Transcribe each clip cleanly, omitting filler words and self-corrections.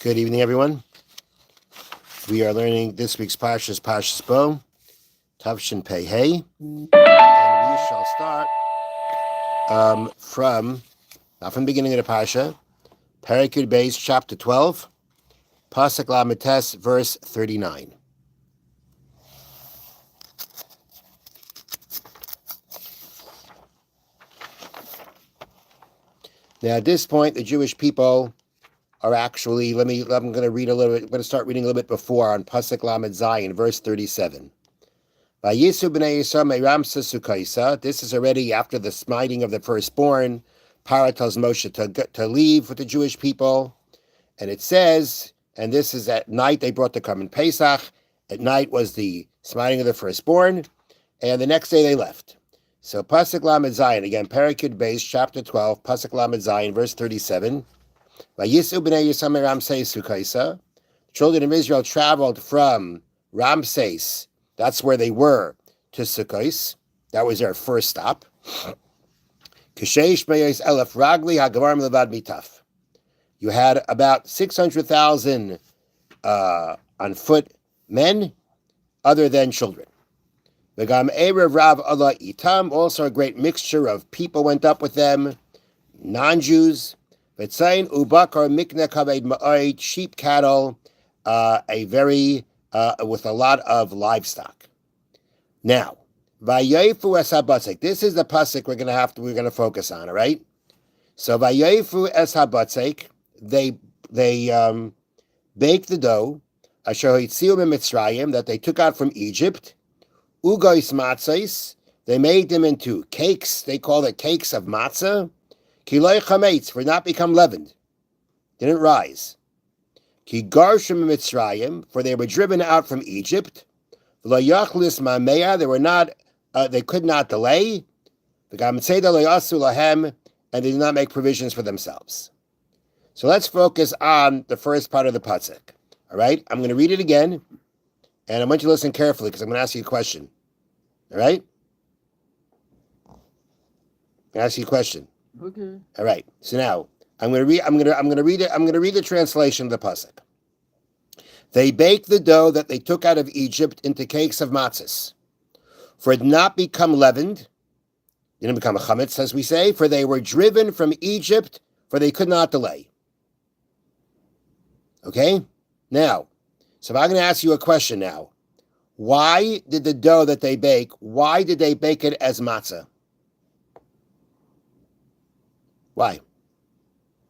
Good evening, everyone. We are learning this week's Parshas Bo, Tavshin Pei Hey, and we shall start from the beginning of the Parsha, Perek Beis, chapter 12, Pasuk Lamed Tes, verse 39. Now, at this point, the Jewish people are actually, I'm going to read a little bit, I'm going to start reading a little bit before on Pasuk Lamed Zayin, verse 37. Vayisu b'nei Yisrael me'ramsa sukaisa. This is already after the smiting of the firstborn. Parah tells Moshe to leave with the Jewish people. And it says, and this is at night, they brought the Karban Pesach. At night was the smiting of the firstborn. And the next day they left. So Pasuk Lamed Zayin, again, Perek Beis, chapter 12, Pasuk Lamed Zayin, verse 37. Vayisu b'nei Yisrael me'ramsa sukaisa. Children of Israel traveled from Ramses, that's where they were, to Sukkos. That was their first stop. You had about 600,000 on foot men, other than children. Also a great mixture of people went up with them, non-Jews. Sheep, cattle, with a lot of livestock. Now, Vayofu es habatzek. This is the pasuk we're going to focus on. All right. So Vayofu es habatzek. They baked the dough. Asher hitziu mitzrayim, that they took out from Egypt. Ugois matzahs. They made them into cakes. They called it cakes of matzah. Kiloi chametz, for not become leavened. Didn't rise. Ki garshim mitzrayim, for they were driven out from Egypt. Lo yachlis mameya, they could not delay. The gamitzeda lo yasu lahem, and they did not make provisions for themselves. So let's focus on the first part of the pasuk. All right, I'm going to read it again, and I want you to listen carefully because I'm going to ask you a question. All right, I'm going to ask you a question. Okay. All right. So now I'm going to read it. I'm going to read the translation of the pasuk. They baked the dough that they took out of Egypt into cakes of matzahs, for it did not become leavened, didn't become a chametz, as we say, for they were driven from Egypt, for they could not delay. Okay? Now, so if I'm going to ask you a question now, why did the dough that they bake, why did they bake it as matzah? Why?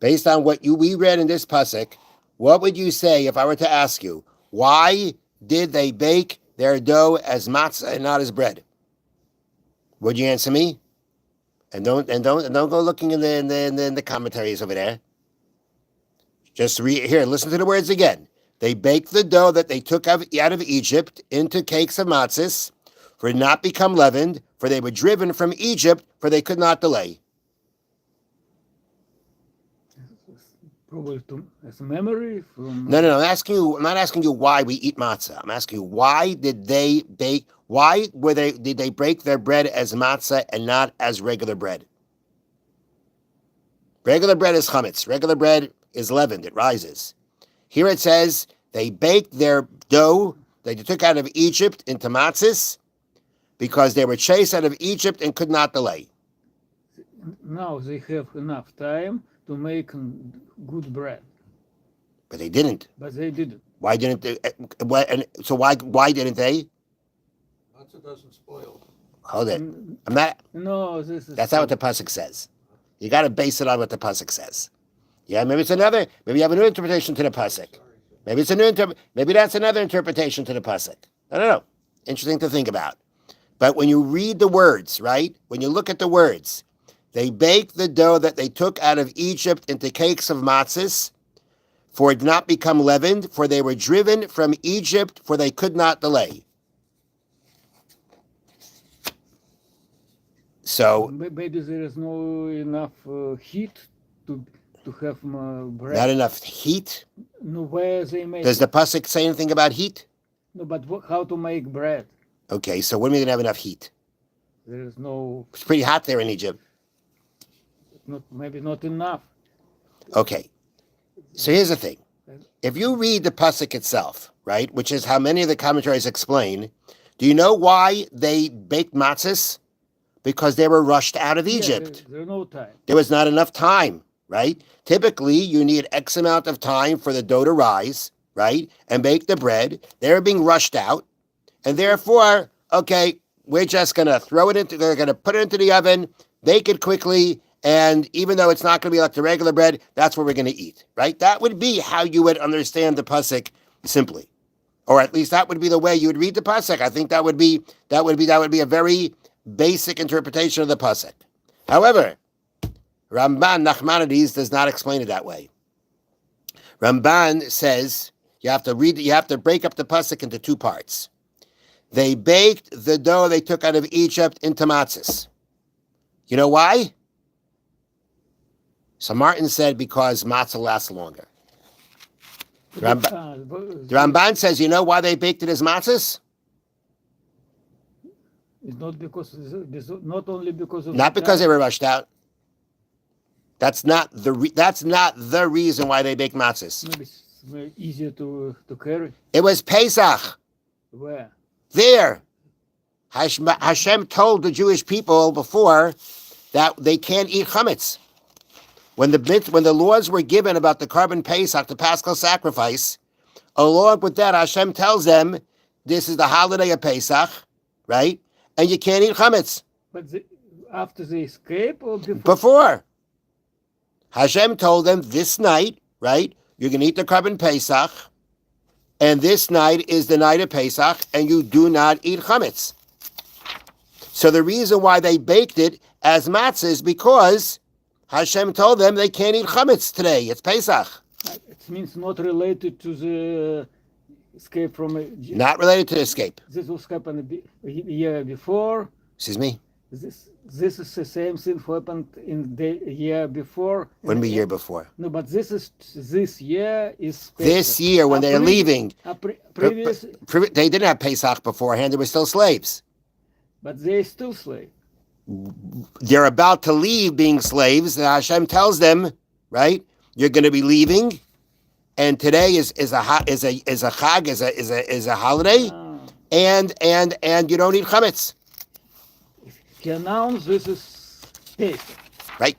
Based on what we read in this pasuk, what would you say if I were to ask you, why did they bake their dough as matzah and not as bread? Would you answer me? And don't go looking in the commentaries over there. Just read here. Listen to the words again. They baked the dough that they took out of Egypt into cakes of matzahs, for it did not become leavened, for they were driven from Egypt, for they could not delay. Probably as a memory from. No. I'm not asking you why we eat matzah. I'm asking you why did they bake? Why did they break their bread as matzah and not as regular bread? Regular bread is chametz. Regular bread is leavened. It rises. Here it says they baked their dough that they took out of Egypt into matzahs because they were chased out of Egypt and could not delay. Now they have enough time to make good bread. But they didn't. But they didn't. Why didn't they? Why didn't they? Matzah doesn't spoil. Hold it. I'm not. No, this is. That's not what the pasuk says. You got to base it on what the pasuk says. Yeah, maybe it's another. Maybe you have a new interpretation to the pasuk. Maybe it's a new. Maybe that's another interpretation to the pasuk. I don't know. Interesting to think about. But when you read the words, right? When you look at the words, they baked the dough that they took out of Egypt into cakes of matzahs, for it did not become leavened, for they were driven from Egypt, for they could not delay. So maybe there is no enough heat to have bread. Not enough heat? No, where they make. Does the pasuk say anything about heat? No, but how to make bread? Okay, so when are we going to have enough heat? There is no. It's pretty hot there in Egypt. Maybe not enough. Okay, so here's the thing. if you read the pasuk itself, right, which is how many of the commentaries explain, do you know why they baked matzahs? Because they were rushed out of Egypt. There's no time. There was not enough time, right? Typically, you need X amount of time for the dough to rise, right, and bake the bread. They're being rushed out, and therefore, okay, we're just going to throw it into, they're going to put it into the oven, bake it quickly, and even though it's not going to be like the regular bread, that's what we're going to eat, right? That would be how you would understand the pasuk simply, or at least that would be the way you would read the pasuk. I think that would be a very basic interpretation of the pasuk. However, Ramban Nachmanides does not explain it that way. Ramban says you have to break up the pasuk into two parts. They baked the dough they took out of Egypt into matzahs. You know why? So Martin said because matzah lasts longer. The Ramban says, you know why they baked it as matzahs? It's not because, not only because of Not because they were rushed out. That's not the reason why they baked matzahs. Maybe it's easier to carry. It was Pesach. Where? There. Hashem told the Jewish people before that they can't eat chametz. When the laws were given about the carbon Pesach, the Paschal sacrifice, along with that, Hashem tells them this is the holiday of Pesach, right? And you can't eat chametz. But after they escape or before? Before. Hashem told them this night, right? You're going to eat the carbon Pesach, and this night is the night of Pesach, and you do not eat chametz. So the reason why they baked it as matzah is because Hashem told them they can't eat chametz today. It's Pesach. It means not related to the escape from Egypt. Not related to escape. This was happened a year before. Excuse me? This is the same thing happened in the year before. When the year before? No, but this year is special. This year when they're leaving. Previous, they didn't have Pesach beforehand. They were still slaves. but they still slave. They're about to leave being slaves, and Hashem tells them, right? You're going to be leaving, and today is a chag, is a holiday, and you don't eat chametz. He announced this is Pesach. Right.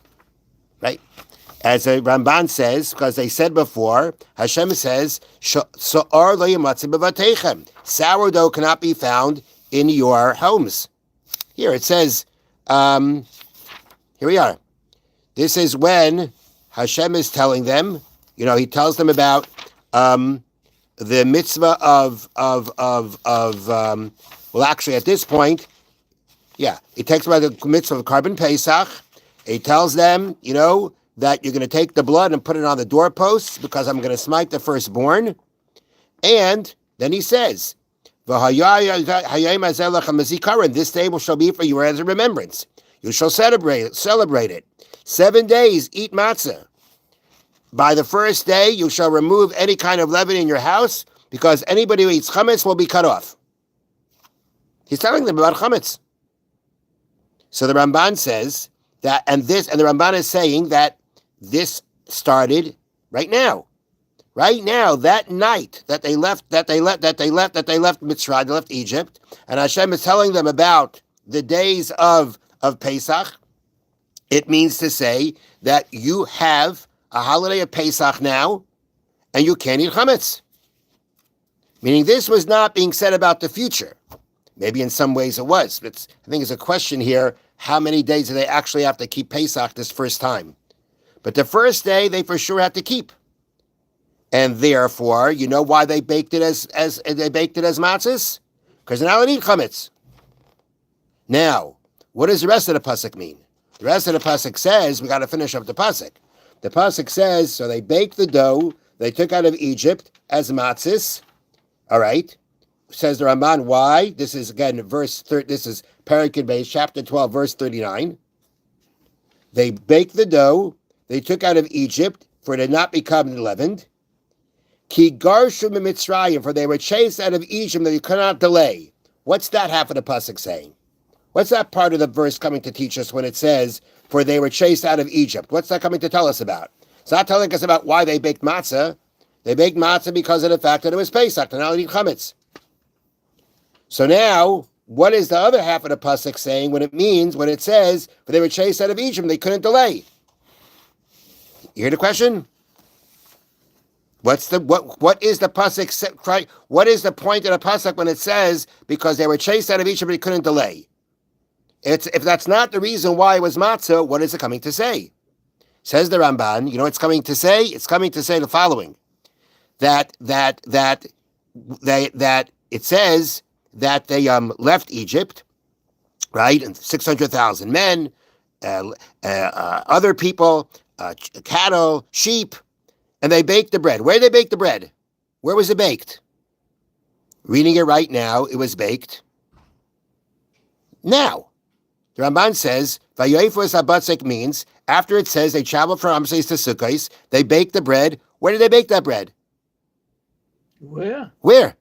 As the Ramban says, because they said before, Hashem says, "So'ar lo yamatzeh bevatechem." Sourdough cannot be found in your homes. Here it says. Here we are. This is when Hashem is telling them, he tells them about the mitzvah well, actually at this point, he takes about the mitzvah of carbon Pesach. He tells them, that you're going to take the blood and put it on the doorposts because I'm going to smite the firstborn. And then he says, this day shall be for you as a remembrance. You shall celebrate it. 7 days, eat matzah. By the first day, you shall remove any kind of leaven in your house, because anybody who eats chametz will be cut off. He's telling them about chametz. So the Ramban says that, and the Ramban is saying that this started right now. Right now, that night that they left Mitzrayim, they left Egypt, and Hashem is telling them about the days of Pesach. It means to say that you have a holiday of Pesach now, and you can't eat chametz. Meaning this was not being said about the future. Maybe in some ways it was. But I think it's a question here, how many days do they actually have to keep Pesach this first time? But the first day they for sure had to keep. And therefore, you know why they baked it as matzahs? Because they're not allowed to eat chametz. Now, what does the rest of the pasuk mean? The rest of the pasuk says, we got to finish up the pasuk. The pasuk says, so they baked the dough they took out of Egypt as matzahs. All right. Says the Ramban, why? This is again this is Perek Beis, chapter 12, verse 39. They baked the dough they took out of Egypt, for it had not become leavened. Ki garshu mitzrayim, for they were chased out of Egypt that you could not delay. What's that half of the pasuk saying? What's that part of the verse coming to teach us when it says, for they were chased out of Egypt? What's that coming to tell us about? It's not telling us about why they baked matzah. They baked matzah because of the fact that it was Pesach. They're not allowed to eat chametz. So now, what is the other half of the pasuk saying when it says, but they were chased out of Egypt and they couldn't delay? You hear the question? What is the pasuk? What is the point of the pasuk when it says because they were chased out of Egypt and they couldn't delay? If that's not the reason why it was matzah, what is it coming to say? Says the Ramban. You know what it's coming to say? It's coming to say the following: that it says that they left Egypt, right, and 600,000 men, other people, cattle, sheep, and they baked the bread. Where did they bake the bread? Where was it baked? Reading it right now, it was baked now. The Ramban says, Vayoifos Abatzek means, after it says they traveled from Ramses to Sukkos, they baked the bread. Where did they bake that bread? Where? Where?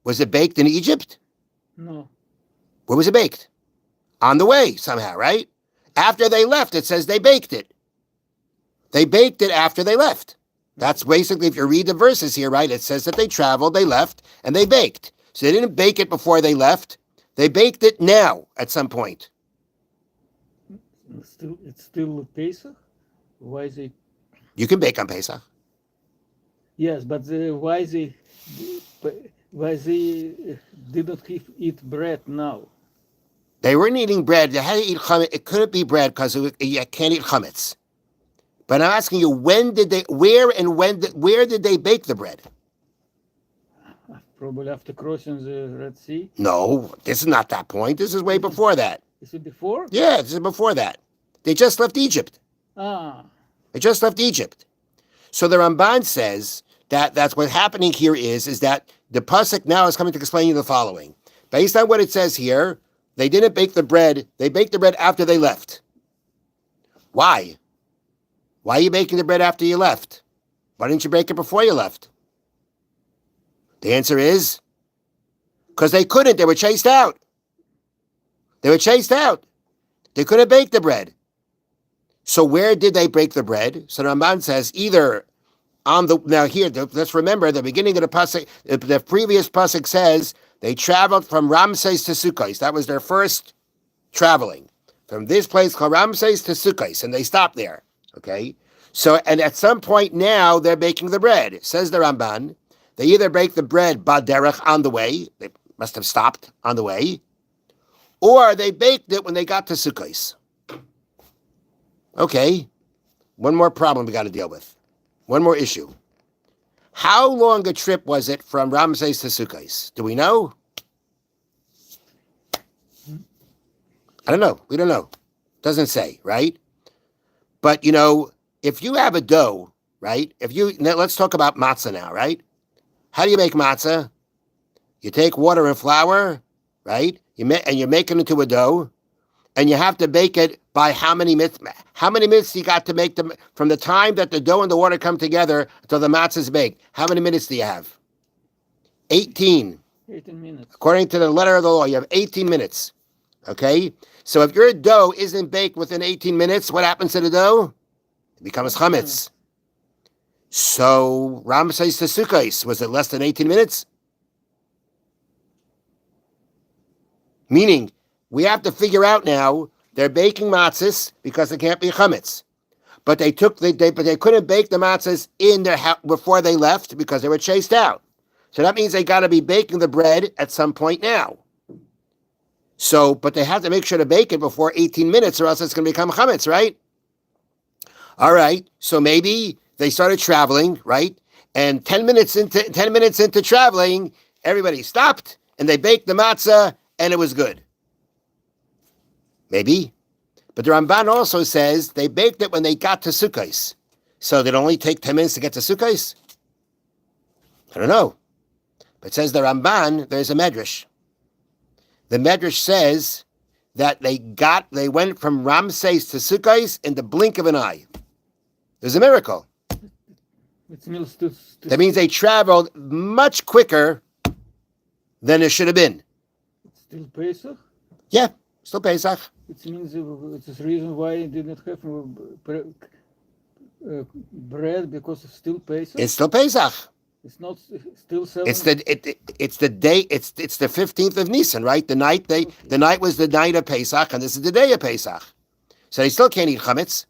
Was it baked in Egypt? No. Where was it baked? On the way, somehow, right? After they left, it says they baked it. They baked it after they left. That's basically, if you read the verses here, right, it says that they traveled, they left, and they baked. So they didn't bake it before they left. They baked it now at some point. It's still Pesach? Why they? You can bake on Pesach. Yes, but why they didn't eat bread now? They weren't eating bread. They had to eat chametz. It couldn't be bread because you can't eat chametz. But I'm asking you, where did they bake the bread? Probably after crossing the Red Sea. No, this is not that point. This is way before that. Is it before? Yeah, this is before that. They just left Egypt. They just left Egypt. So the Ramban says that that's what's happening here is that the pasuk now is coming to explain you the following. Based on what it says here, they didn't bake the bread. They baked the bread after they left. Why? Why are you baking the bread after you left? Why didn't you bake it before you left? The answer is because they couldn't. They were chased out. They were chased out. They couldn't bake the bread. So where did they bake the bread? So the Ramban says either on the, now here, let's remember the beginning of the pasuk, the previous pasuk says they traveled from Ramses to Sukkos. That was their first traveling. From this place called Ramses to Sukkos, and they stopped there. Okay? So, and at some point now, they're baking the bread. Says the Ramban, they either bake the bread baderech on the way, they must have stopped on the way, or they baked it when they got to Sukkos. Okay, one more problem we got to deal with. One more issue. How long a trip was it from Ramses to Sukkos? Do we know? I don't know. We don't know. Doesn't say, right? But, you know, if you have a dough, right? Let's talk about matzah now, right? How do you make matzah? You take water and flour, right? And you make it into a dough, and you have to bake it by how many minutes? How many minutes you got to make them from the time that the dough and the water come together until the matzah is baked? How many minutes do you have? 18. 18 minutes. According to the letter of the law, you have 18 minutes. Okay? So if your dough isn't baked within 18 minutes, what happens to the dough? It becomes chametz. So Ramses to Sukkos, was it less than 18 minutes? Meaning, we have to figure out now, they're baking matzahs because it can't be chametz. But they couldn't bake the matzahs in their house before they left because they were chased out. So that means they got to be baking the bread at some point now. So, but they have to make sure to bake it before 18 minutes or else it's going to become chametz, right? All right. So maybe they started traveling, right? And 10 minutes into traveling, everybody stopped and they baked the matzah and it was good. Maybe. But the Ramban also says they baked it when they got to Sukkos. So did it only take 10 minutes to get to Sukkos? I don't know. But it says the Ramban, there's a medrash. The medrash says that they went from Ramses to Sukkos in the blink of an eye. There's a miracle. That means they traveled much quicker than it should have been. It's still Pesach? Yeah, still Pesach. It means it's the reason why it did not have bread because it's still Pesach? It's still Pesach. It's not still 7. It's the day. It's the 15th of Nisan, right? The night was the night of Pesach, and this is the day of Pesach. So they still can't eat chametz.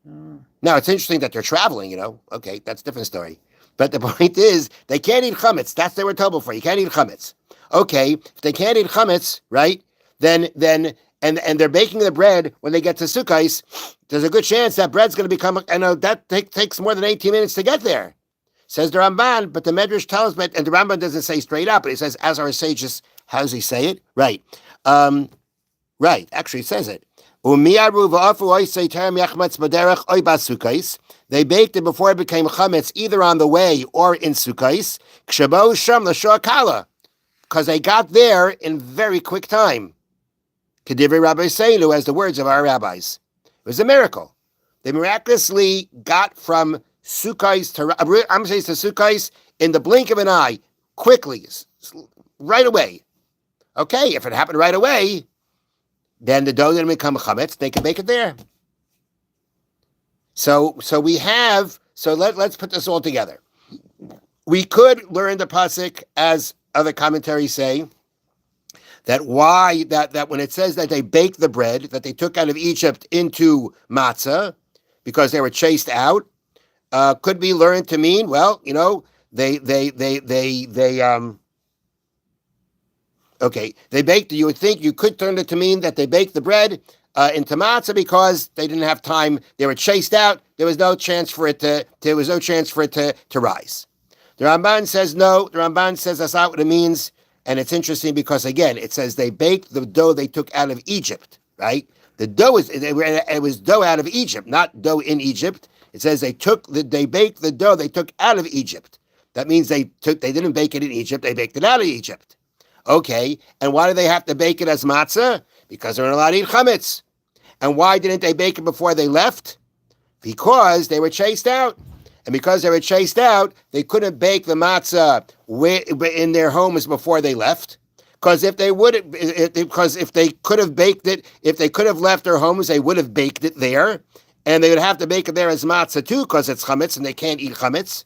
Now it's interesting that they're traveling. Okay, that's a different story. But the point is, they can't eat chametz. That's what they were told before. You can't eat chametz. Okay, if they can't eat chametz, right? Then they're baking the bread when they get to Sukkot. There's a good chance that bread's going to become. I know that takes more than 18 minutes to get there. Says the Ramban, but the Medrash tells me, and the Ramban doesn't say straight up, but he says, as our sages, how does he say it? Right. Right. Actually, it says it. They baked it before it became chametz, either on the way or in Sukkos, because they got there in very quick time. Kedivrei Rabbi Seinu, as the words of our rabbis. It was a miracle. They miraculously got from Sukkos to Sukkos in the blink of an eye, quickly, right away. Okay, if it happened right away, then the dough didn't become chametz. They can bake it there. So let's put this all together. We could learn the pasuk, as other commentaries say, that when it says that they baked the bread that they took out of Egypt into matzah because they were chased out, could be learned to mean, well, they baked. You would think you could turn it to mean that they baked the bread into matzah because they didn't have time. They were chased out. There was no chance for it to rise. The Ramban says no. The Ramban says that's not what it means. And it's interesting because, again, it says they baked the dough they took out of Egypt, right? The dough it was dough out of Egypt, not dough in Egypt. It says they baked the dough they took out of Egypt. That means they didn't bake it in Egypt, they baked it out of Egypt. Okay, and why do they have to bake it as matzah? Because they're not allowed to eat chametz. And why didn't they bake it before they left? Because they were chased out. And because they were chased out, they couldn't bake the matzah in their homes before they left. Because if they could have baked it, if they could have left their homes, they would have baked it there. And they would have to bake it there as matzah too, because it's chametz and they can't eat chametz.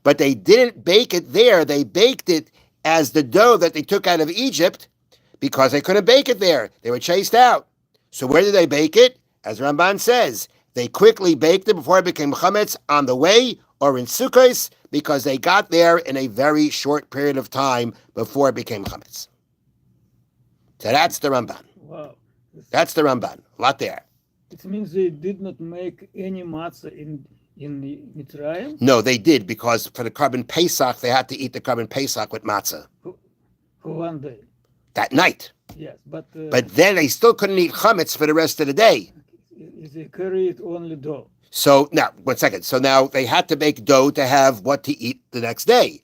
But they didn't bake it there. They baked it as the dough that they took out of Egypt because they couldn't bake it there. They were chased out. So where did they bake it? As Ramban says, they quickly baked it before it became chametz on the way or in Sukkos because they got there in a very short period of time before it became chametz. So that's the Ramban. Wow. That's the Ramban. A lot there. It means they did not make any matzah in Mitzrayim? No, they did, because for the Korban Pesach, they had to eat the Korban Pesach with matzah. For one day. That night. Yes, but then they still couldn't eat chametz for the rest of the day. They carried only dough. So now, 1 second. So now they had to make dough to have what to eat the next day.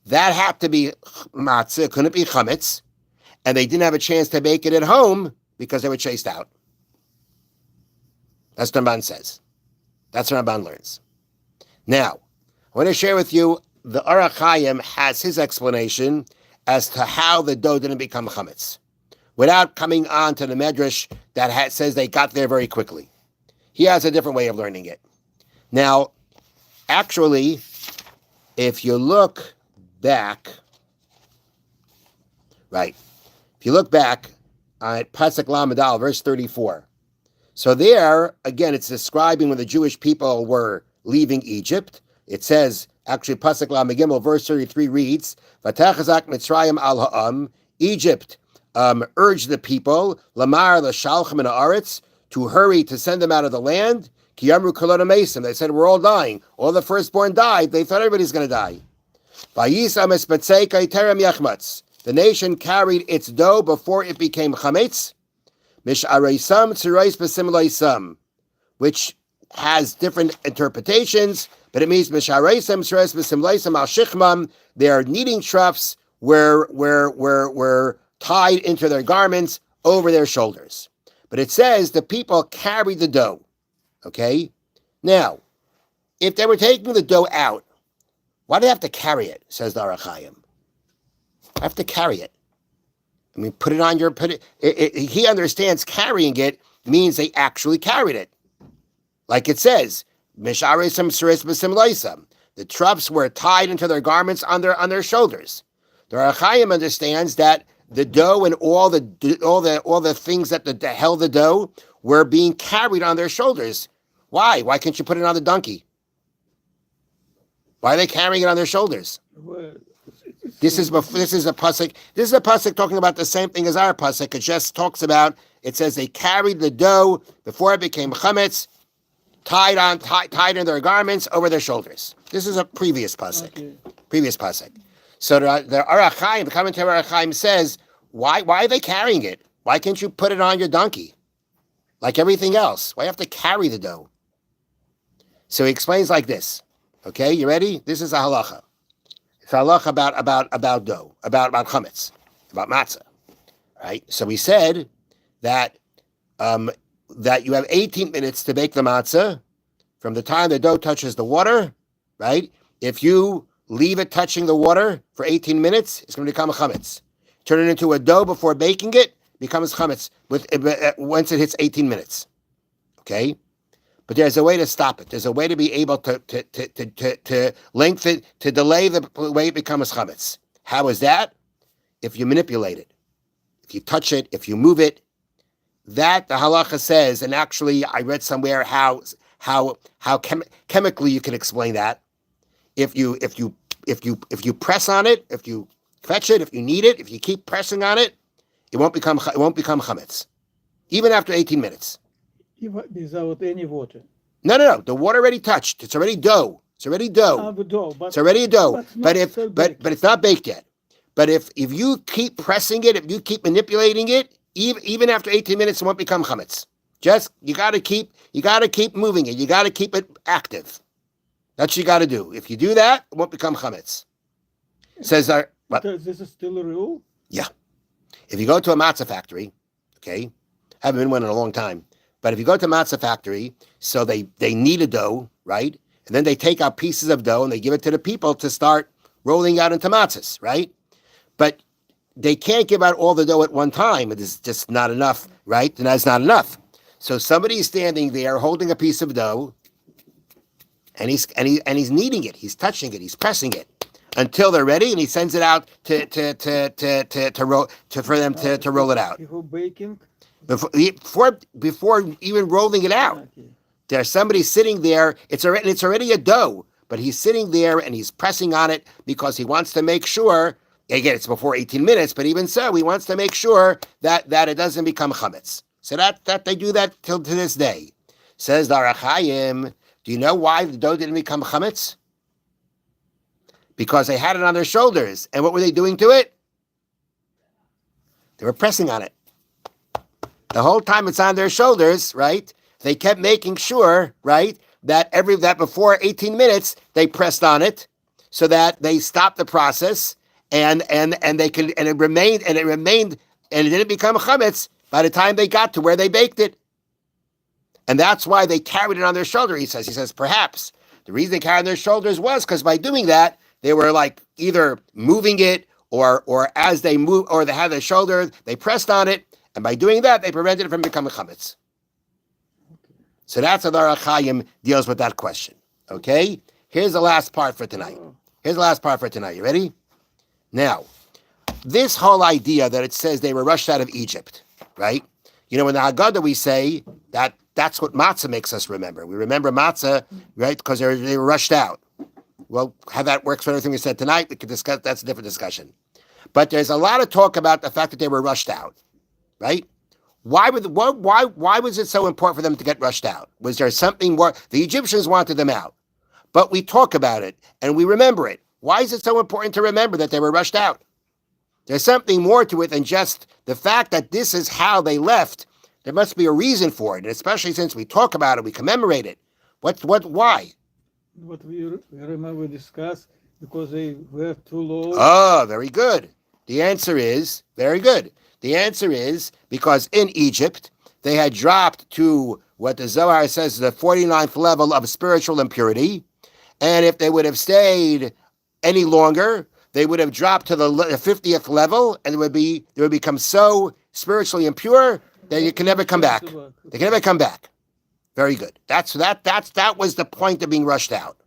That had to be matzah, couldn't be chametz, and they didn't have a chance to bake it at home because they were chased out. That's what Ramban says. That's what Ramban learns. Now, I want to share with you, the Orach Chaim has his explanation as to how the dough didn't become chametz, without coming on to the Medrash that says they got there very quickly. He has a different way of learning it. Now, actually, if you look back, right, if you look back at Pasuk Lamed Al, verse 34, so there, again, it's describing when the Jewish people were leaving Egypt. It says, actually, Pasuk Lamed Gimel, verse 33 reads, V'tachazak Mitzrayim al ha'am, Egypt urged the people, Lamar l'shalchem in haaretz, to hurry to send them out of the land. Ki yamru kolot mesim, they said, we're all dying. All the firstborn died. They thought everybody's going to die. Vayisam espetzei terem yachmatz, the nation carried its dough before it became chametz. Mishareisam tzurais b'simlaisam, which has different interpretations, but it means mishareisam tzurais b'simlaisam al shichmam. Their kneading troughs were tied into their garments over their shoulders. But it says the people carried the dough. Okay? Now, if they were taking the dough out, why do they have to carry it, says the Orach Chaim? I have to carry it. I mean, he understands carrying it means they actually carried it. Like it says, the troughs were tied into their garments on their shoulders. The Ohr HaChaim understands that the dough and all the things that held the dough were being carried on their shoulders. Why? Why can't you put it on the donkey? Why are they carrying it on their shoulders? This is a pasuk. This is a pasuk talking about the same thing as our pasuk. It just talks about. It says they carried the dough before it became chametz, tied in their garments over their shoulders. This is a previous pasuk. Okay. Previous pasuk. So the Ohr HaChaim, the commentary of Ohr HaChaim says, why are they carrying it? Why can't you put it on your donkey, like everything else? Why do you have to carry the dough? So he explains like this. Okay, you ready? This is a halacha. It's a halacha about dough, about chametz, about matzah. Right. So we said that that you have 18 minutes to bake the matzah from the time the dough touches the water. Right. If you leave it touching the water for 18 minutes, it's going to become a chametz. Turn it into a dough before baking it, becomes chametz once it hits 18 minutes. Okay? But there's a way to stop it. There's a way to be able to lengthen, to delay the way it becomes chametz. How is that? If you manipulate it, if you touch it, if you move it, that the halacha says, and actually I read somewhere how chemically you can explain that. If you press on it, if you fetch it, if you knead it, if you keep pressing on it, it won't become chametz, even after 18 minutes. Without any water. No. The water already touched. It's already dough. It's already dough. It's already a dough. But it's not baked yet. But if you keep pressing it, if you keep manipulating it, even after 18 minutes, it won't become chametz. Just you got to keep moving it. You got to keep it active. That's what you got to do. If you do that, it won't become chametz. Says what? This is still a rule? Yeah. If you go to a matzah factory, okay, haven't been one in a long time, but if you go to a matzah factory, so they knead a dough, right? And then they take out pieces of dough and they give it to the people to start rolling out into matzahs, right? But they can't give out all the dough at one time. It is just not enough, right? And that's not enough. So somebody is standing there holding a piece of dough, and he's kneading it, he's touching it, he's pressing it until they're ready, and he sends it out to roll it out. Before baking? Before even rolling it out. Okay. There's somebody sitting there, it's already a dough, but he's sitting there and he's pressing on it because he wants to make sure, again, it's before 18 minutes, but even so, he wants to make sure that it doesn't become chametz. So that they do that till to this day. Says the Ohr HaChaim, do you know why the dough didn't become chametz? Because they had it on their shoulders. And what were they doing to it? They were pressing on it. The whole time it's on their shoulders, right? They kept making sure, right, that before 18 minutes they pressed on it so that they stopped the process and it remained and it didn't become chametz by the time they got to where they baked it. And that's why they carried it on their shoulder, he says, perhaps. The reason they carried it on their shoulders was because by doing that, they were like either moving it or as they move, or they had their shoulder, they pressed on it. And by doing that, they prevented it from becoming chametz. So that's how the Ohr HaChaim deals with that question. Okay? Here's the last part for tonight. You ready? Now, this whole idea that it says they were rushed out of Egypt, right? You know, in the Haggadah we say that that's what matzah makes us remember. We remember matzah, right, because they were rushed out. Well, how that works for everything we said tonight, we could discuss. That's a different discussion. But there's a lot of talk about the fact that they were rushed out, right? Why was it so important for them to get rushed out? Was there something more? The Egyptians wanted them out, but we talk about it and we remember it. Why is it so important to remember that they were rushed out? There's something more to it than just the fact that this is how they left. There must be a reason for it, and especially since we talk about it, we commemorate it. Why? What we remember discuss because they were too low. Oh, very good. The answer is very good. The answer is because in Egypt, they had dropped to what the Zohar says is the 49th level of spiritual impurity. And if they would have stayed any longer, they would have dropped to the 50th level, and they would become so spiritually impure that you can never come back. They can never come back. Very good. That was the point of being rushed out.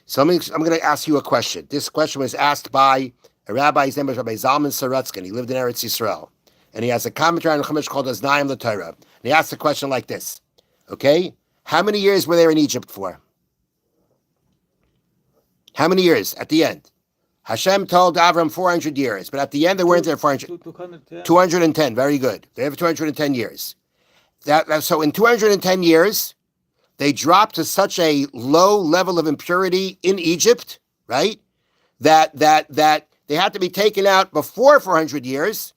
So I'm going to ask you a question. This question was asked by a rabbi. His name was Rabbi Zalman Sorotzkin. He lived in Eretz Yisrael. And he has a commentary on Chumash called Aznayim LaTorah. And he asked a question like this. Okay? How many years were they in Egypt for? How many years at the end? Hashem told Avram 400 years, but at the end they weren't there 400. 210, very good. They have 210 years. So in 210 years, they dropped to such a low level of impurity in Egypt, right? That they had to be taken out before 400 years,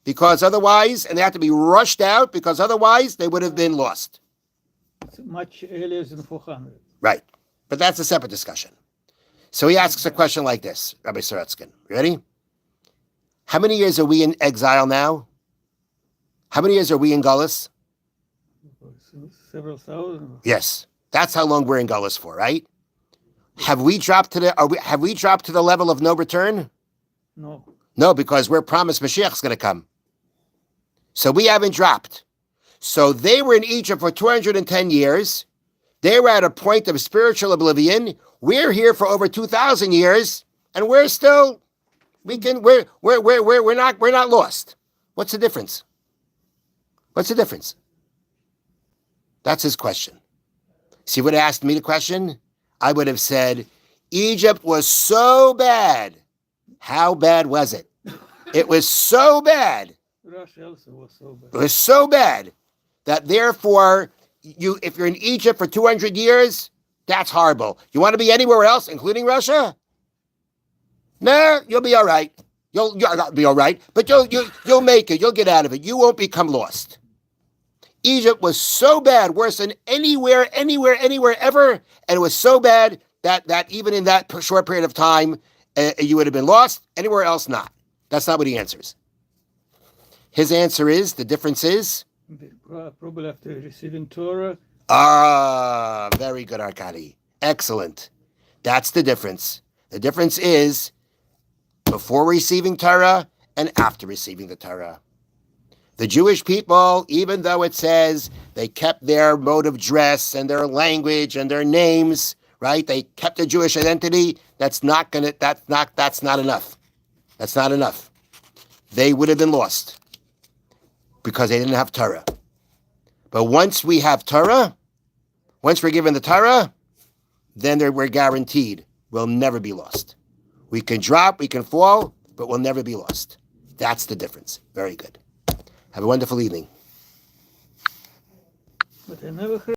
because otherwise, and they had to be rushed out because otherwise they would have been lost. It's much earlier than 400. Right. But that's a separate discussion. So he asks a question like this, Rabbi Sorotzkin. Ready? How many years are we in exile now? How many years are we in Gullus? Several thousand. Yes. That's how long we're in Gullus for, right? Have we dropped to the level of no return? No. No, because we're promised Mashiach's going to come. So we haven't dropped. So they were in Egypt for 210 years. They were at a point of spiritual oblivion. We're here for over 2,000 years, and we're not lost. What's the difference? What's the difference? That's his question. See, would have asked me the question, I would have said, Egypt was so bad. How bad was it? It was so bad. Russia also was so bad. It was so bad that therefore, if you're in Egypt for 200 years, that's horrible. You want to be anywhere else, including Russia? No, you'll be all right. You'll not be all right, but you'll make it. You'll get out of it. You won't become lost. Egypt was so bad, worse than anywhere ever, and it was so bad that even in that short period of time, you would have been lost. Anywhere else, not. That's not what he answers. His answer is, the difference is? Probably after receiving Torah. Very good, Arkady. Excellent. That's the difference. The difference is before receiving Torah and after receiving the Torah. The Jewish people, even though it says they kept their mode of dress and their language and their names, right? They kept their Jewish identity. That's not enough. That's not enough. They would have been lost because they didn't have Torah. But once we have Torah, once we're given the Torah, then we're guaranteed we'll never be lost. We can drop, we can fall, but we'll never be lost. That's the difference. Very good. Have a wonderful evening. But I never heard